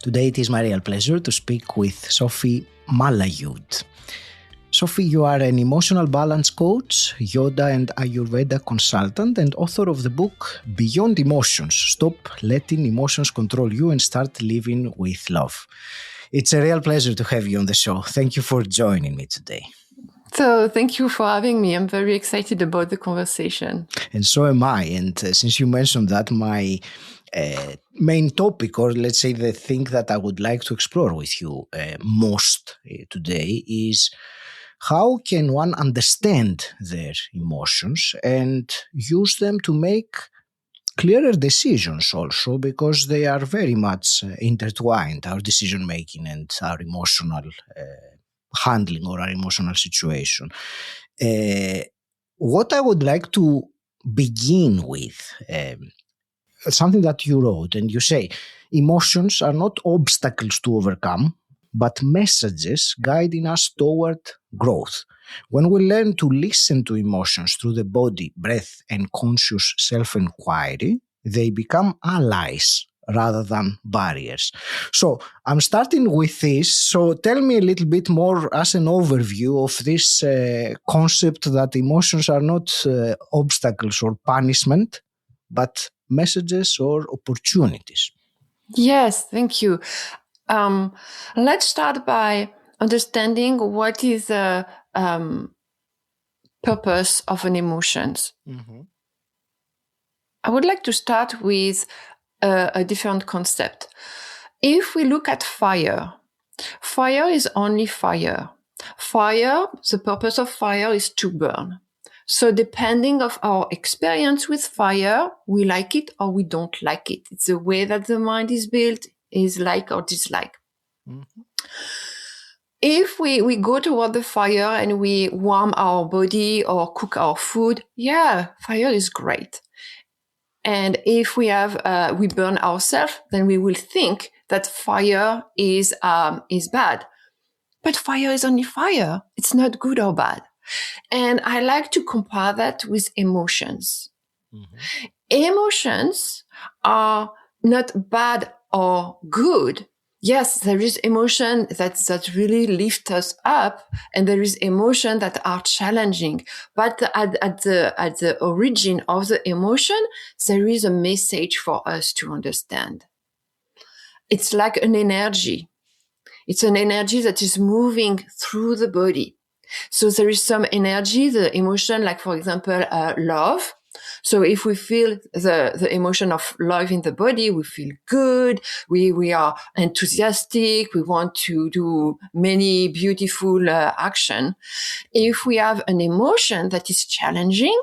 Today it is my real pleasure to speak with Sophie Malahieude. Sophie, you are an emotional balance coach, yoga and Ayurveda consultant, and author of the book Beyond Emotions, Stop Letting Emotions Control You and Start Living with Love. It's a real pleasure to have you on the show. Thank you for joining me today. So thank you for having me. I'm very excited about the conversation. And so am I. And since you mentioned that, my main topic, or let's say the thing that I would like to explore with you most today is how can one understand their emotions and use them to make clearer decisions also, because they are very much intertwined, our decision making and our emotional handling or our emotional situation. What I would like to begin with, something that you wrote, and you say, emotions are not obstacles to overcome, but messages guiding us toward growth. When we learn to listen to emotions through the body, breath, and conscious self-inquiry, they become allies rather than barriers. So I'm starting with this. So tell me a little bit more as an overview of this concept that emotions are not obstacles or punishment, but messages or opportunities. Yes, thank you. Let's start by understanding what is the purpose of an emotions. Mm-hmm. I would like to start with a different concept. If we look at fire, fire is only fire. Fire, the purpose of fire is to burn. So depending of our experience with fire, we like it or we don't like it. It's the way that the mind is built, is like or dislike. Mm-hmm. If we go toward the fire and we warm our body or cook our food, yeah, fire is great. And if we burn ourselves, then we will think that fire is bad. But fire is only fire. It's not good or bad. And I like to compare that with emotions. Mm-hmm. Emotions are not bad or good. Yes, there is emotion that really lift us up, and there is emotion that are challenging. But at the origin of the emotion, there is a message for us to understand. It's like an energy. It's an energy that is moving through the body. So there is some energy, the emotion, like for example, love. So if we feel the emotion of love in the body, we feel good. We are enthusiastic. We want to do many beautiful action. If we have an emotion that is challenging,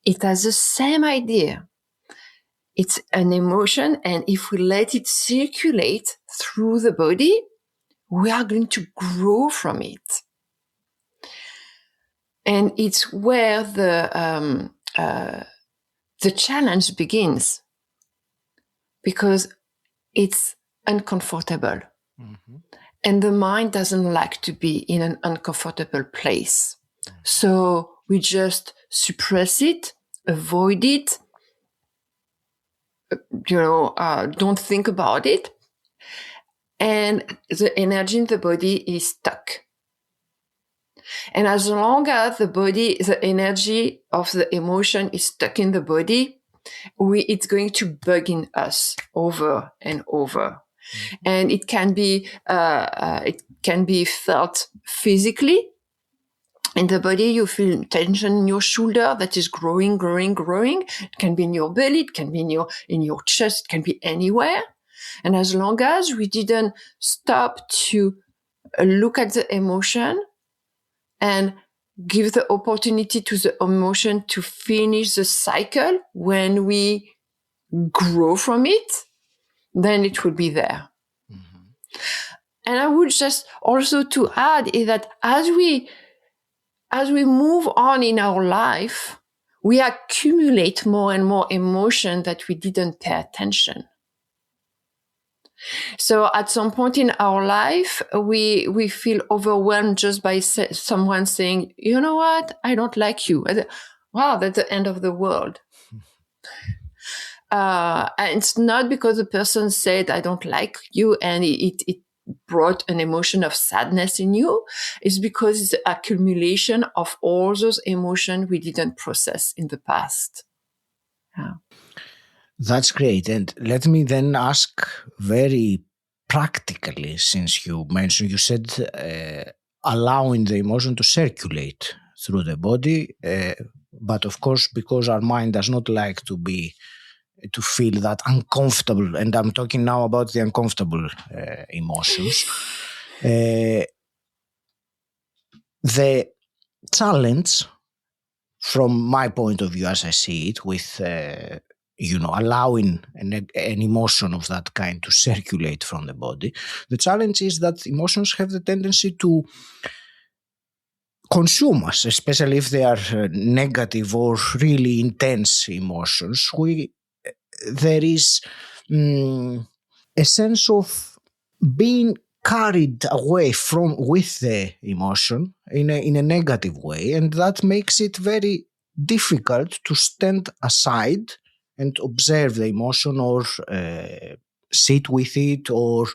it has the same idea. It's an emotion, and if we let it circulate through the body, we are going to grow from it. And it's where the challenge begins, because it's uncomfortable. Mm-hmm. And the mind doesn't like to be in an uncomfortable place. Mm-hmm. So we just suppress it, avoid it, don't think about it. And the energy in the body is stuck. And as long as the energy of the emotion is stuck in the body, it's going to bug in us over and over. Mm-hmm. And it can be felt physically. In the body, you feel tension in your shoulder that is growing. It can be in your belly, it can be in your chest, it can be anywhere. And as long as we didn't stop to look at the emotion and give the opportunity to the emotion to finish the cycle when we grow from it, then it will be there. Mm-hmm. And I would just also to add is that as we move on in our life, we accumulate more and more emotion that we didn't pay attention. So at some point in our life, we feel overwhelmed just by someone saying, you know what, I don't like you. Wow, that's the end of the world. And it's not because the person said, I don't like you, and it brought an emotion of sadness in you. It's because it's the accumulation of all those emotions we didn't process in the past. Yeah. That's great. And let me then ask very practically, since you said allowing the emotion to circulate through the body, but of course, because our mind does not like to feel that uncomfortable, and I'm talking now about the uncomfortable emotions. The challenge, from my point of view, as I see it, with allowing an emotion of that kind to circulate from the body, the challenge is that emotions have the tendency to consume us, especially if they are negative or really intense emotions. There is a sense of being carried away with the emotion in a negative way, and that makes it very difficult to stand aside and observe the emotion, or sit with it, or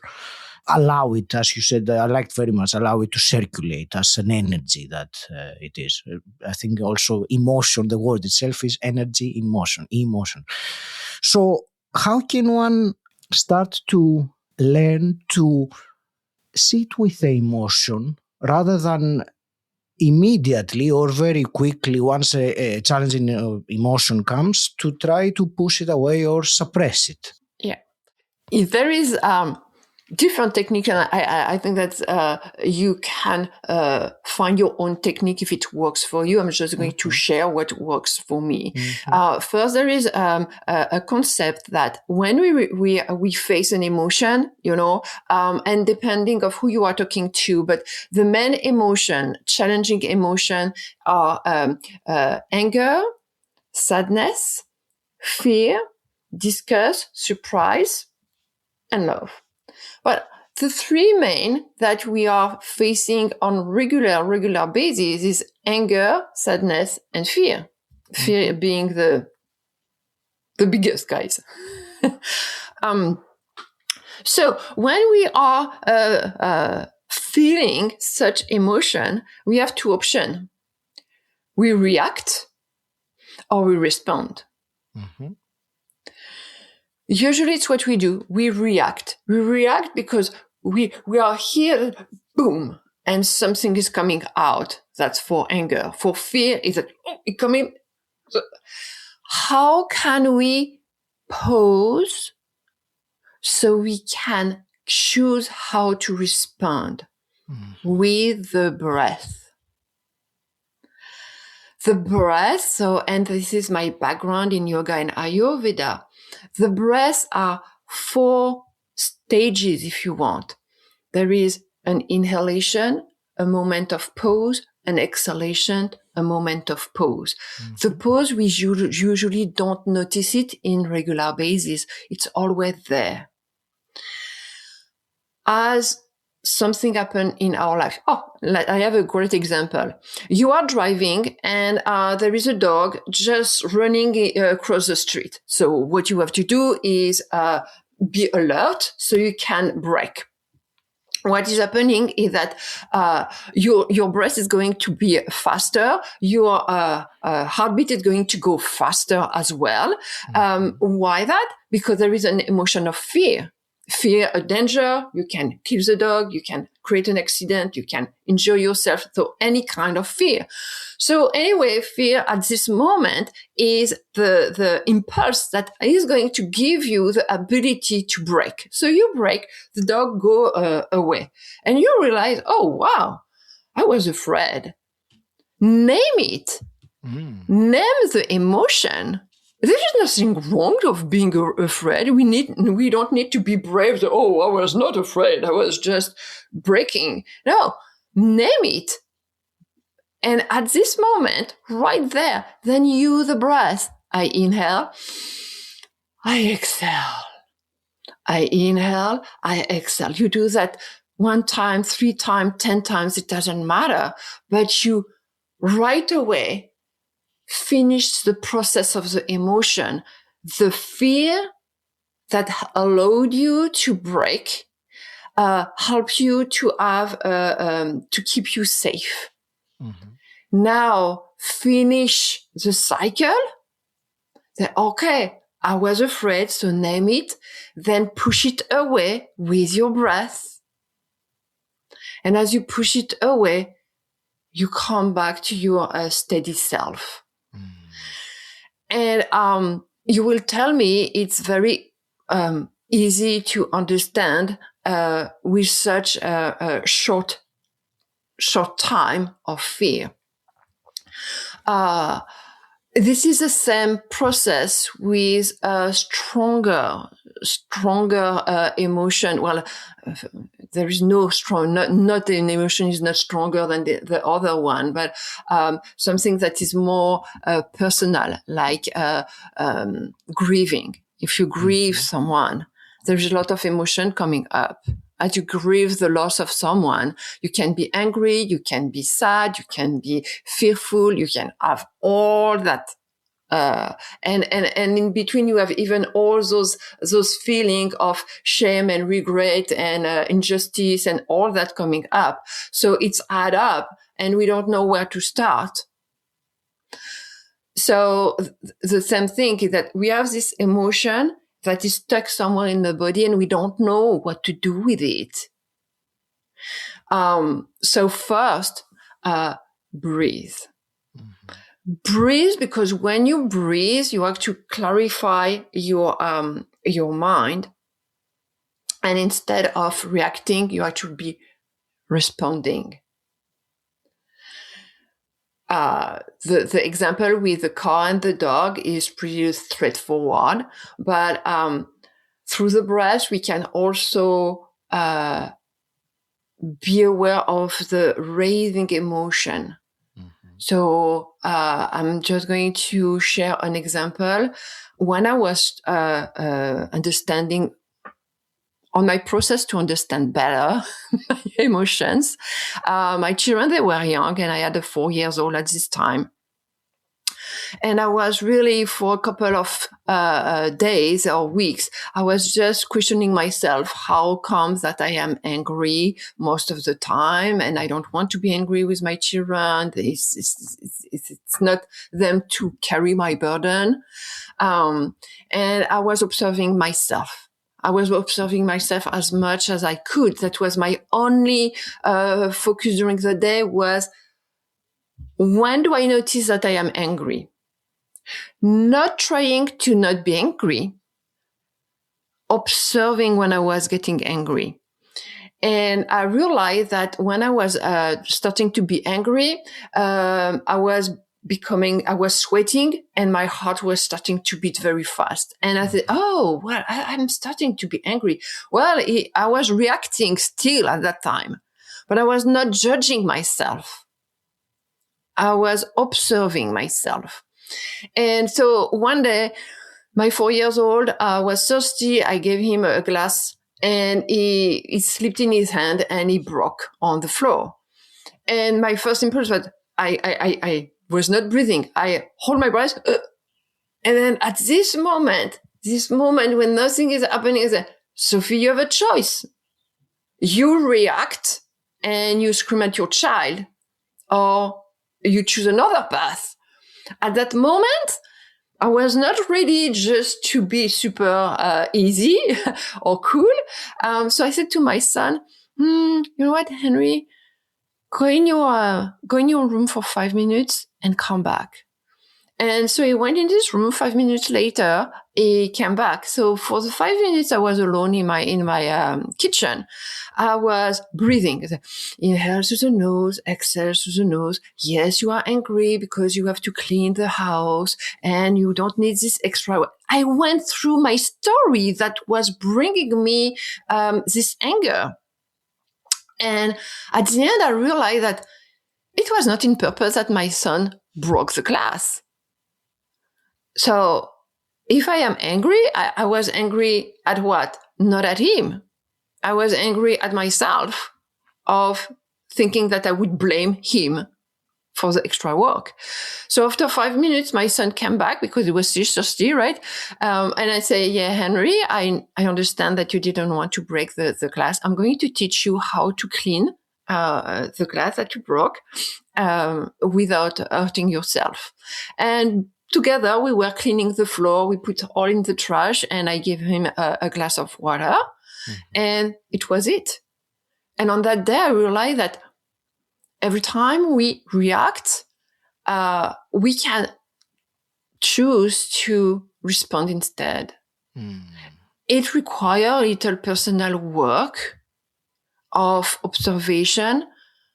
allow it, as you said. I liked very much, allow it to circulate as an energy that it is. I think also emotion, the word itself is energy in motion, emotion. So how can one start to learn to sit with the emotion rather than immediately or very quickly, once a challenging emotion comes, to try to push it away or suppress it? Yeah. If there is different technique, and I think that you can find your own technique if it works for you. I'm just going to share what works for me. First, there is a concept that when we face an emotion, and depending of who you are talking to, but the main emotion, challenging emotion, are anger, sadness, fear, disgust, surprise, and love. But the three main that we are facing on regular basis is anger, sadness, and fear. Fear being the biggest, guys. So when we are feeling such emotion, we have two options. We react or we respond. Mm-hmm. Usually it's what we do. We react. We react because we are here, boom, and something is coming out. That's for anger. For fear is that it coming. So how can we pause so we can choose how to respond? With the breath? The breath, and this is my background in yoga and Ayurveda. The breaths are 4 stages, if you want. There is an inhalation, a moment of pause, an exhalation, a moment of pause. Mm-hmm. The pause, we usually don't notice it in regular basis. It's always there. As something happened in our life. I have a great example. You are driving and there is a dog just running across the street. So what you have to do is be alert so you can brake. What is happening is that your breath is going to be faster. Your heartbeat is going to go faster as well. Why that? Because there is an emotion of fear. Fear a danger, you can kill the dog, you can create an accident, you can injure yourself, so any kind of fear. So anyway, fear at this moment is the impulse that is going to give you the ability to brake. So you brake, the dog go away, and you realize, oh wow, I was afraid. Name it. Name the emotion. There is nothing wrong of being afraid. We don't need to be brave. I was not afraid. I was just braking. No, name it. And at this moment, right there, then you, the breath. I inhale. I exhale. I inhale. I exhale. You do that 1 time, 3 times, 10 times. It doesn't matter. But you right away finish the process of the emotion. the fear that allowed you to break, help you to have, to keep you safe. Mm-hmm. Now finish the cycle. Then, okay, I was afraid, so name it, then push it away with your breath. And as you push it away, you come back to your steady self. Mm. And you will tell me it's very easy to understand with such a short time of fear. This is the same process with a stronger emotion. Well, there is no strong, not an emotion is not stronger than the other one, but something that is more personal, like grieving. If you grieve someone, there's a lot of emotion coming up. As you grieve the loss of someone, you can be angry, you can be sad, you can be fearful, you can have all that. And in between, you have even all those feeling of shame and regret and injustice and all that coming up. So it's add up and we don't know where to start. So the same thing is that we have this emotion that is stuck somewhere in the body and we don't know what to do with it. So first, breathe. Mm-hmm. Breathe, because when you breathe, you have to clarify your mind. And instead of reacting, you have to be responding. The example with the car and the dog is pretty straightforward, but through the breath, we can also be aware of the raising emotion. Mm-hmm. So I'm just going to share an example. When I was understanding, on my process to understand better my emotions, my children, they were young, and I had a 4-year-old at this time. And I was really, for a couple of days or weeks, I was just questioning myself, how come that I am angry most of the time, and I don't want to be angry with my children. It's not them to carry my burden. And I was observing myself. I was observing myself as much as I could. That was my only focus during the day, was when do I notice that I am angry? Not trying to not be angry, observing when I was getting angry. And I realized that when I was starting to be angry, I was sweating and my heart was starting to beat very fast. And I said, oh, well, I'm starting to be angry. Well, I was reacting still at that time, but I was not judging myself. I was observing myself. And so one day, my 4-year-old was thirsty. I gave him a glass and he slipped in his hand and he broke on the floor. And my first impulse was, I was not breathing. I hold my breath. And then at this moment when nothing is happening, I say, Sophie, you have a choice. You react and you scream at your child, or you choose another path. At that moment, I was not ready just to be super easy or cool. So I said to my son, you know what, Henry? Go in your room for 5 minutes and come back. And so he went in this room. 5 minutes later, he came back. So for the 5 minutes I was alone in my kitchen, I was breathing. Inhale through the nose, exhale through the nose. Yes, you are angry because you have to clean the house and you don't need this extra. I went through my story that was bringing me this anger. And at the end, I realized that it was not in purpose that my son broke the glass. So if I am angry, I was angry at what? Not at him. I was angry at myself of thinking that I would blame him for the extra work. So after 5 minutes, my son came back because he was still thirsty, right? And I say, yeah, Henry, I understand that you didn't want to break the glass. I'm going to teach you how to clean the glass that you broke without hurting yourself. And together we were cleaning the floor. We put all in the trash, and I gave him a glass of water, and it was it. And on that day, I realized that every time we react, we can choose to respond instead. It requires a little personal work of observation,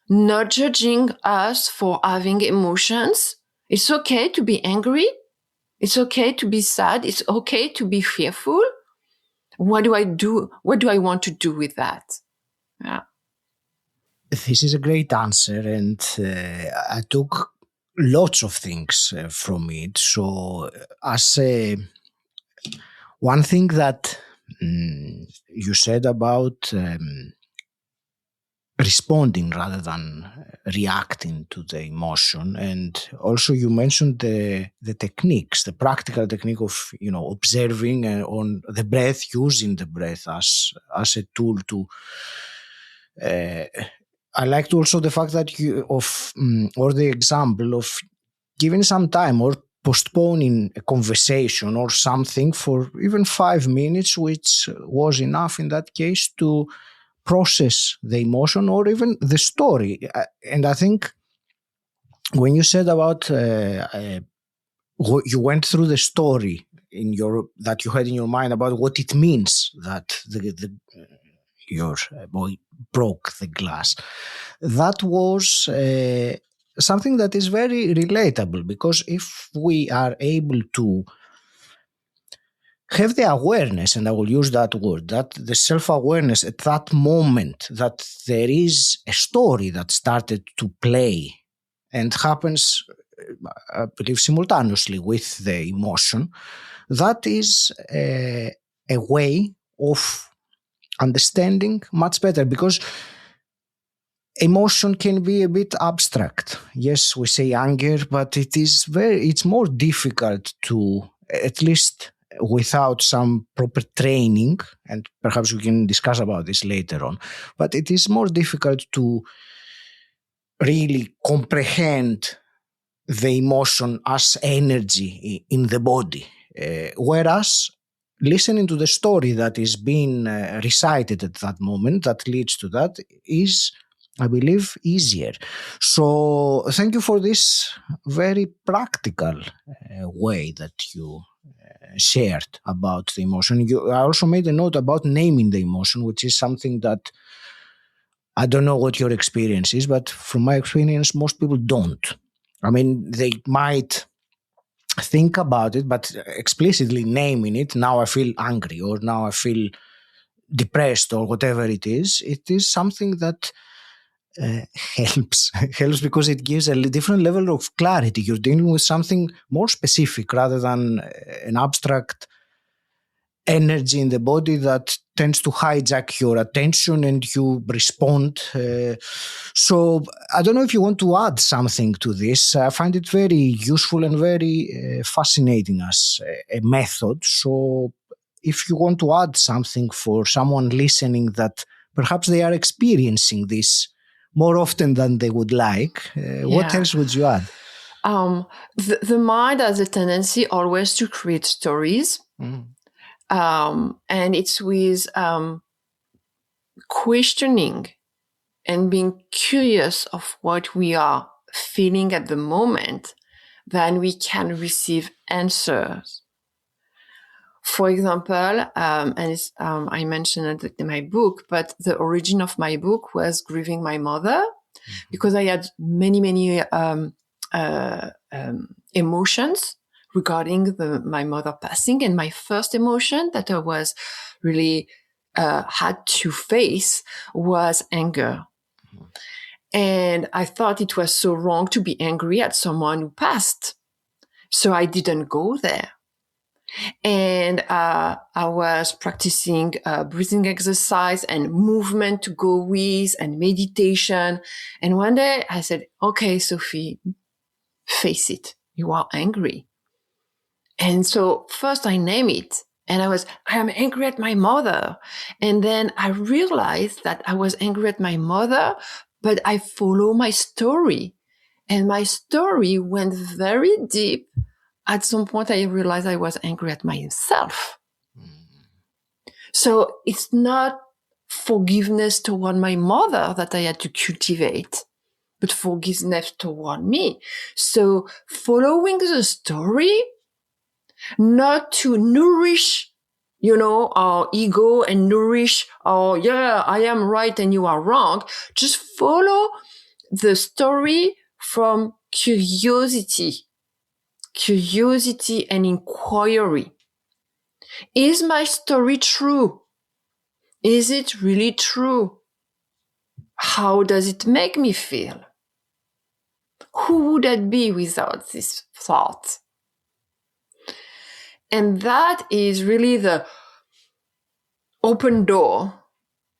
not judging us for having emotions. It's okay to be angry. It's okay to be sad. It's okay to be fearful. What do I do? What do I want to do with that? Yeah. This is a great answer, and I took lots of things from it. So, as one thing that you said about responding rather than reacting to the emotion, and also you mentioned the techniques, the practical technique of observing on the breath, using the breath as a tool to. I liked also the fact that or the example of giving some time or postponing a conversation or something for even 5 minutes, which was enough in that case to process the emotion or even the story. And I think when you said about you went through the story that you had in your mind about what it means that your boy broke the glass. That was something that is very relatable, because if we are able to have the awareness, and I will use that word, that the self-awareness at that moment that there is a story that started to play and happens, I believe, simultaneously with the emotion, that is a way of understanding much better, because emotion can be a bit abstract. Yes, we say anger, but it's more difficult to, at least without some proper training, and perhaps we can discuss about this later on, but it is more difficult to really comprehend the emotion as energy in the body. Whereas listening to the story that is being recited at that moment that leads to that is, I believe, easier. So thank you for this very practical way that you shared about the emotion. I also made a note about naming the emotion, which is something that I don't know what your experience is, but from my experience, most people don't. I mean, they might think about it, but explicitly naming it, now I feel angry, or now I feel depressed, or whatever it is something that helps because it gives a different level of clarity. You're dealing with something more specific rather than an abstract energy in the body that tends to hijack your attention and you respond. So I don't know if you want to add something to this. I find it very useful and very fascinating as a method. So if you want to add something for someone listening that perhaps they are experiencing this more often than they would like, what else would you add? The mind has a tendency always to create stories. And it's with questioning and being curious of what we are feeling at the moment, then we can receive answers. For example, I mentioned it in my book, but the origin of my book was grieving my mother, because I had many emotions regarding my mother passing. And my first emotion that I was really had to face was anger. And I thought it was so wrong to be angry at someone who passed. So I didn't go there. And I was practicing breathing exercise and movement to go with, and meditation. And one day I said, okay, Sophie, face it. You are angry. And so first I name it. And I am angry at my mother. And then I realized that I was angry at my mother, but I follow my story. And my story went very deep. At some point, I realized I was angry at myself. So it's not forgiveness toward my mother that I had to cultivate, but forgiveness toward me. So following the story, not to nourish, our ego and nourish our, I am right and you are wrong. Just follow the story from curiosity and inquiry. Is my story true? Is it really true? How does it make me feel? Who would I be without this thought? And that is really the open door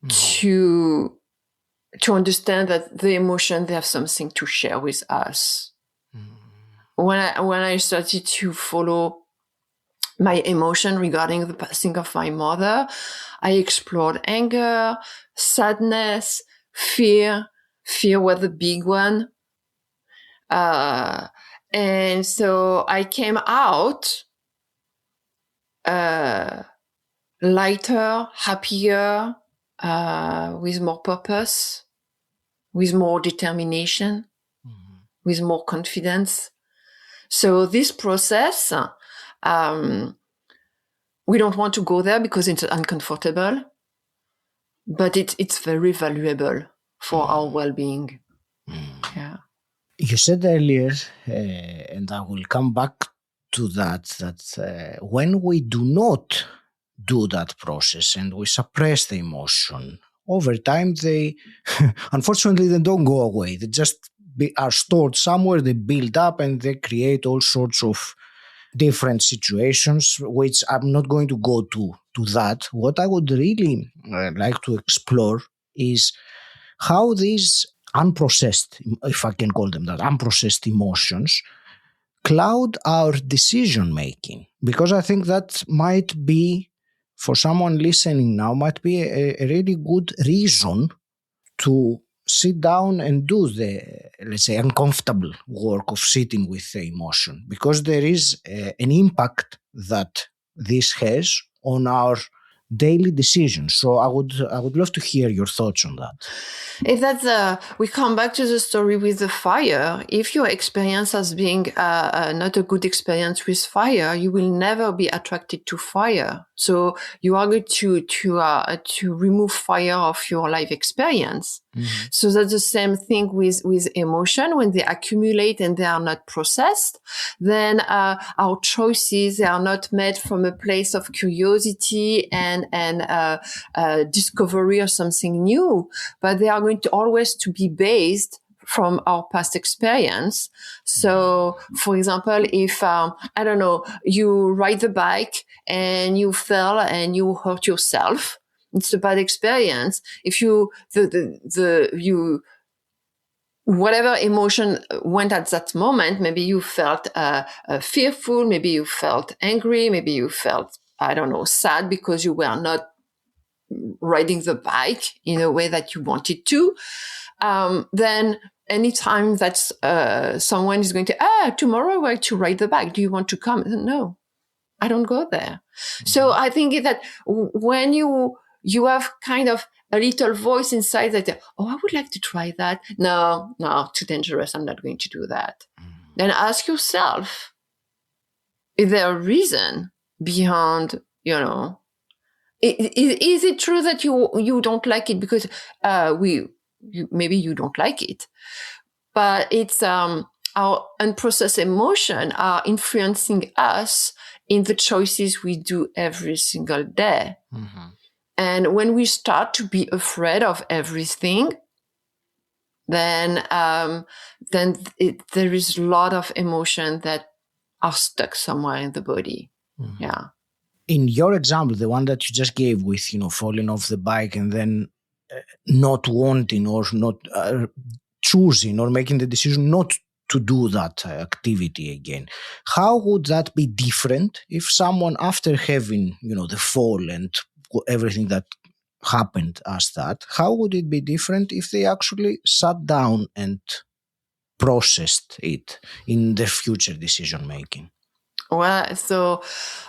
to understand that the emotion, they have something to share with us. When I started to follow my emotion regarding the passing of my mother, I explored anger, sadness, fear. Fear was the big one. And so I came out lighter, happier, with more purpose, with more determination, with more confidence. So this process, we don't want to go there because it's uncomfortable, but it's very valuable for our well-being. Yeah. You said earlier, and I will come back to that when we do not do that process and we suppress the emotion, over time they, unfortunately, they don't go away. They just are stored somewhere, they build up and they create all sorts of different situations, which I'm not going to go to that. What I would really like to explore is how these unprocessed, if I can call them that, unprocessed emotions cloud our decision making. Because I think that might be, for someone listening now, might be a really good reason to sit down and do the, let's say, uncomfortable work of sitting with the emotion, because there is an impact that this has on our daily decisions. So I would love to hear your thoughts on that. If that's we come back to the story with the fire. If your experience as being not a good experience with fire, you will never be attracted to fire. So you are going to remove fire of your life experience. Mm-hmm. So that's the same thing with emotion. When they accumulate and they are not processed, then our choices, they are not made from a place of curiosity and discovery of something new, but they are going to always to be based from our past experience. So, for example, if, I don't know, you ride the bike and you fell and you hurt yourself, it's a bad experience. If whatever emotion went at that moment, maybe you felt fearful, maybe you felt angry, maybe you felt, I don't know, sad because you were not riding the bike in a way that you wanted to. Then anytime that someone is going to, tomorrow we're to ride the bike, do you want to come? No, I don't go there. Mm-hmm. So I think that when you have kind of a little voice inside that, I would like to try that. No, too dangerous. I'm not going to do that. Mm-hmm. Then ask yourself, is there a reason behind, is it true that you don't like it because maybe you don't like it, but it's our unprocessed emotion are influencing us in the choices we do every single day. Mm-hmm. And when we start to be afraid of everything, then there is a lot of emotion that are stuck somewhere in the body. Mm-hmm. Yeah. In your example, the one that you just gave with, falling off the bike and then not wanting or not choosing or making the decision not to do that activity again. How would that be different if someone, after having, the fall and everything that happened as that, how would it be different if they actually sat down and processed it in their future decision making? Well, so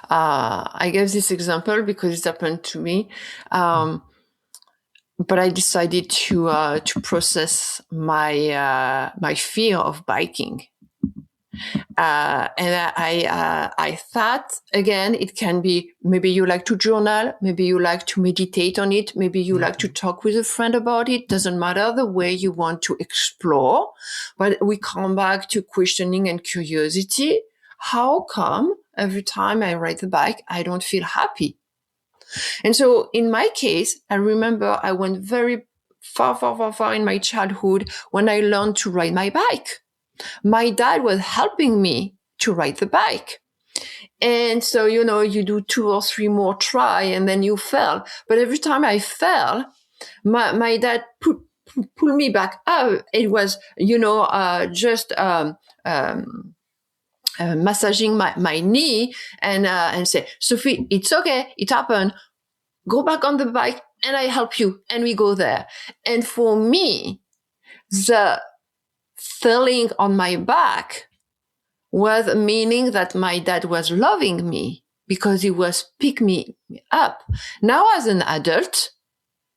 I gave this example because it happened to me. But I decided to process my fear of biking. And I thought, again, it can be, maybe you like to journal, maybe you like to meditate on it, maybe you like to talk with a friend about it. Doesn't matter the way you want to explore, but we come back to questioning and curiosity. How come every time I ride the bike, I don't feel happy? And so in my case, I remember I went very far in my childhood when I learned to ride my bike. My dad was helping me to ride the bike. And so, you do 2 or 3 more try and then you fell. But every time I fell, my dad pulled me back up. It was, just massaging my knee and say, Sophie, it's okay. It happened. Go back on the bike and I help you. And we go there. And for me, the feeling on my back was meaning that my dad was loving me because he was picking me up. Now, as an adult,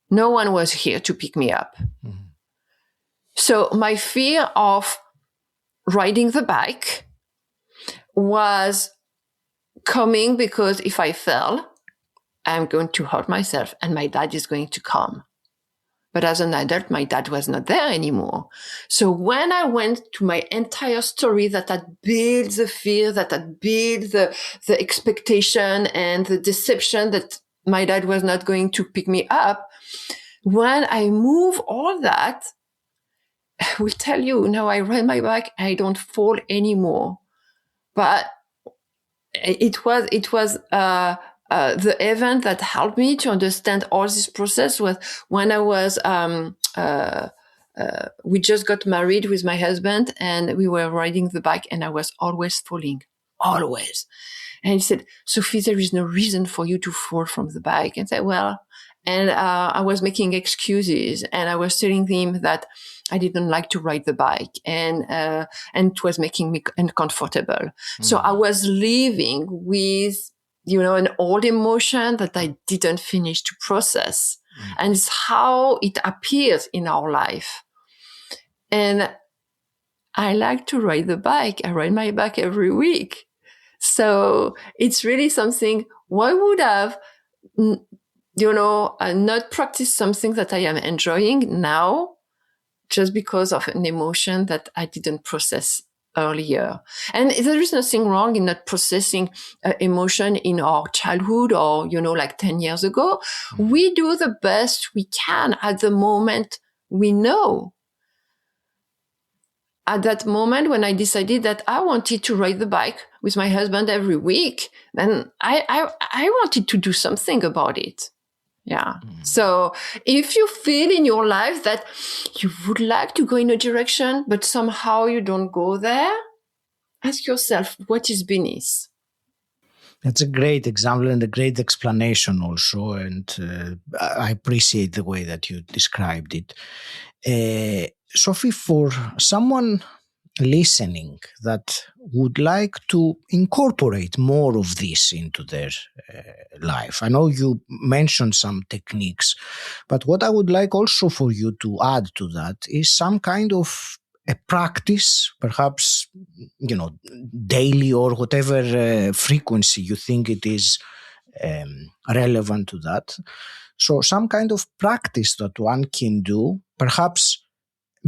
no one was here to pick me up. Mm-hmm. So my fear of riding the bike was coming because if I fell, I'm going to hurt myself and my dad is going to come. But as an adult, my dad was not there anymore. So when I went to my entire story that had built the fear, that had built the expectation and the deception that my dad was not going to pick me up, when I move all that, I will tell you, now I ride my bike, I don't fall anymore. But it was the event that helped me to understand all this process was when I was, we just got married with my husband and we were riding the bike and I was always falling, always. And he said, Sophie, there is no reason for you to fall from the bike. And I said, well, and I was making excuses and I was telling him that I didn't like to ride the bike and it was making me uncomfortable. Mm-hmm. So I was living with, an old emotion that I didn't finish to process. Mm-hmm. And it's how it appears in our life. And I like to ride the bike. I ride my bike every week. So it's really something, why would I have, not practice something that I am enjoying now just because of an emotion that I didn't process earlier. And there is nothing wrong in not processing emotion in our childhood or, like 10 years ago. Mm-hmm. We do the best we can at the moment we know. At that moment when I decided that I wanted to ride the bike with my husband every week, then I wanted to do something about it. Yeah. Mm. So if you feel in your life that you would like to go in a direction, but somehow you don't go there, ask yourself, what is beneath? That's a great example and a great explanation also. And I appreciate the way that you described it. Sophie, for someone listening that would like to incorporate more of this into their life, I know you mentioned some techniques, but what I would like also for you to add to that is some kind of a practice, perhaps, daily or whatever frequency you think it is relevant to that. So some kind of practice that one can do, perhaps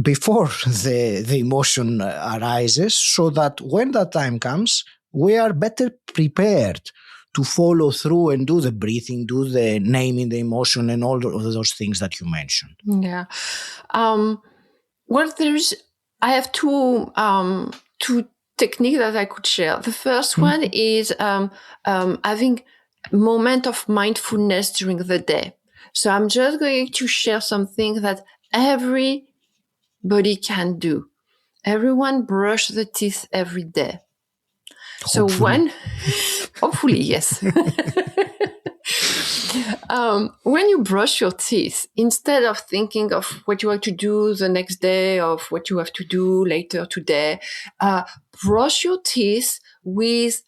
before the emotion arises, so that when that time comes, we are better prepared to follow through and do the breathing, do the naming the emotion and all of those things that you mentioned. Yeah. Well, I have two techniques that I could share. The first one is having a moment of mindfulness during the day. So I'm just going to share something that everybody can do. everyone brush the teeth every day. Hopefully. Hopefully, yes. When you brush your teeth, instead of thinking of what you have to do the next day, of what you have to do later today, brush your teeth with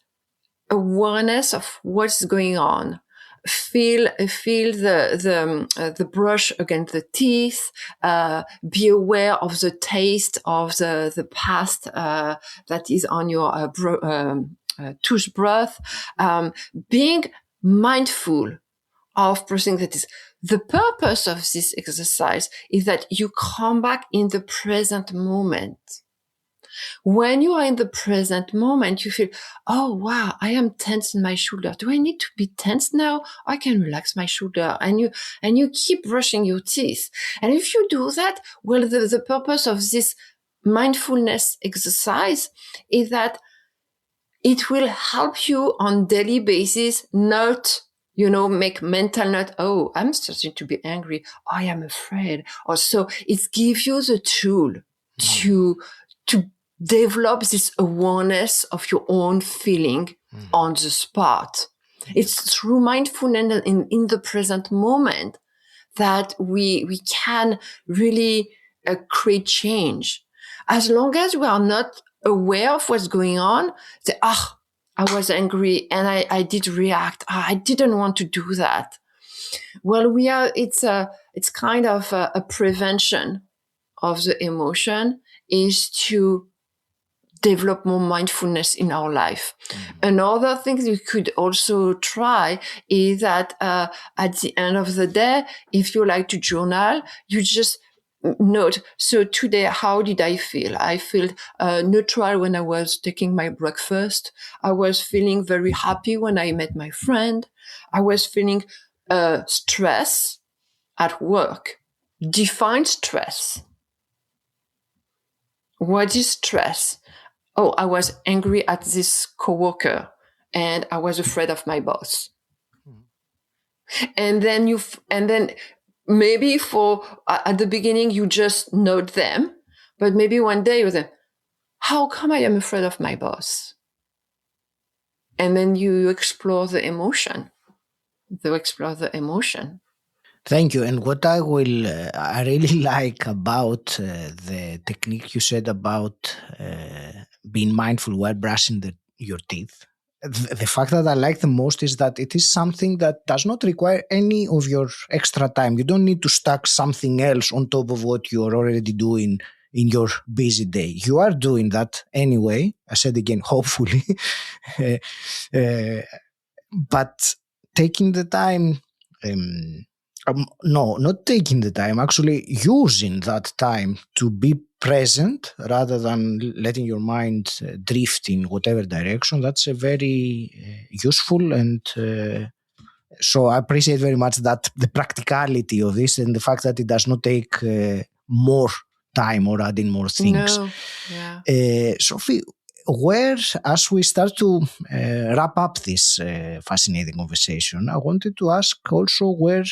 awareness of what's going on. Feel the brush against the teeth. Be aware of the taste of the past that is on your toothbrush. Being mindful of brushing the teeth. The purpose of this exercise is that you come back in the present moment. When you are in the present moment, you feel, oh, wow, I am tense in my shoulder. Do I need to be tense now? I can relax my shoulder. And you keep brushing your teeth. And if you do that, well, the purpose of this mindfulness exercise is that it will help you on daily basis, not, make mental note, oh, I'm starting to be angry. I am afraid. Or so it gives you the tool to develop this awareness of your own feeling on the spot. It's through mindfulness in the present moment that we can really create change. As long as we are not aware of what's going on, say, I was angry and I did react. I didn't want to do that. Well, it's kind of a prevention of the emotion is to develop more mindfulness in our life. Another thing you could also try is that at the end of the day, if you like to journal, you just note, so today, how did I feel? I felt neutral when I was taking my breakfast. I was feeling very happy when I met my friend. I was feeling stress at work. Define stress. What is stress? Oh, I was angry at this coworker and I was afraid of my boss. And then maybe at the beginning, you just note them, but maybe one day you think, how come I am afraid of my boss? And then you explore the emotion. Thank you. And what I really like about the technique you said about being mindful while brushing your teeth, the fact that I like the most is that it is something that does not require any of your extra time. You don't need to stack something else on top of what you're already doing in your busy day. You are doing that anyway. I said again, hopefully. But taking the time... no, not taking the time, actually using that time to be present rather than letting your mind drift in whatever direction. That's a very useful and so I appreciate very much that the practicality of this and the fact that it does not take more time or adding more things. No. Yeah. Sophie, as we start to wrap up this fascinating conversation, I wanted to ask also where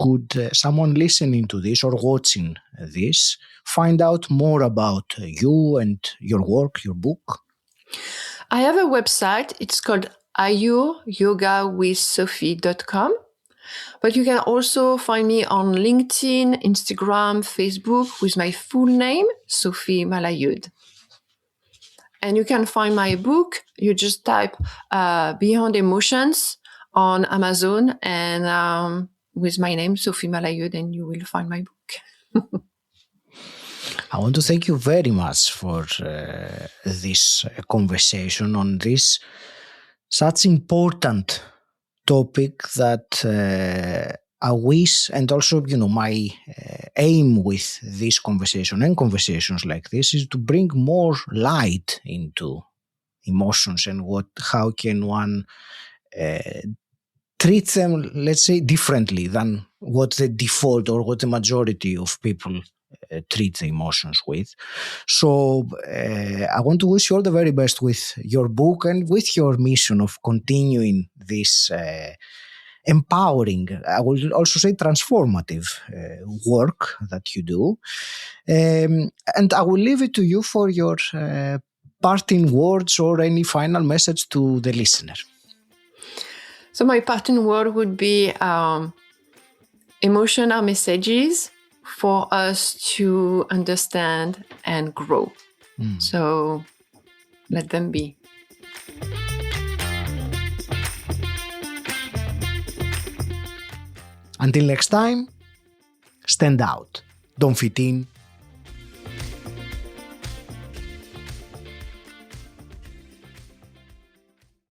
could someone listening to this or watching this find out more about you and your work, your book? I have a website. It's called ayuryogawithsophie.com. But you can also find me on LinkedIn, Instagram, Facebook with my full name, Sophie Malahieude. And you can find my book. You just type Beyond Emotions on Amazon and with my name, Sophie Malahieude, and you will find my book. I want to thank you very much for this conversation on this such important topic that I wish, and also, my aim with this conversation and conversations like this is to bring more light into emotions and how can one treat them, let's say, differently than what the default or what the majority of people treat the emotions with. So I want to wish you all the very best with your book and with your mission of continuing this empowering, I will also say transformative work that you do. And I will leave it to you for your parting words or any final message to the listener. So my parting word would be emotions are messages for us to understand and grow. So let them be. Until next time, stand out. Don't fit in.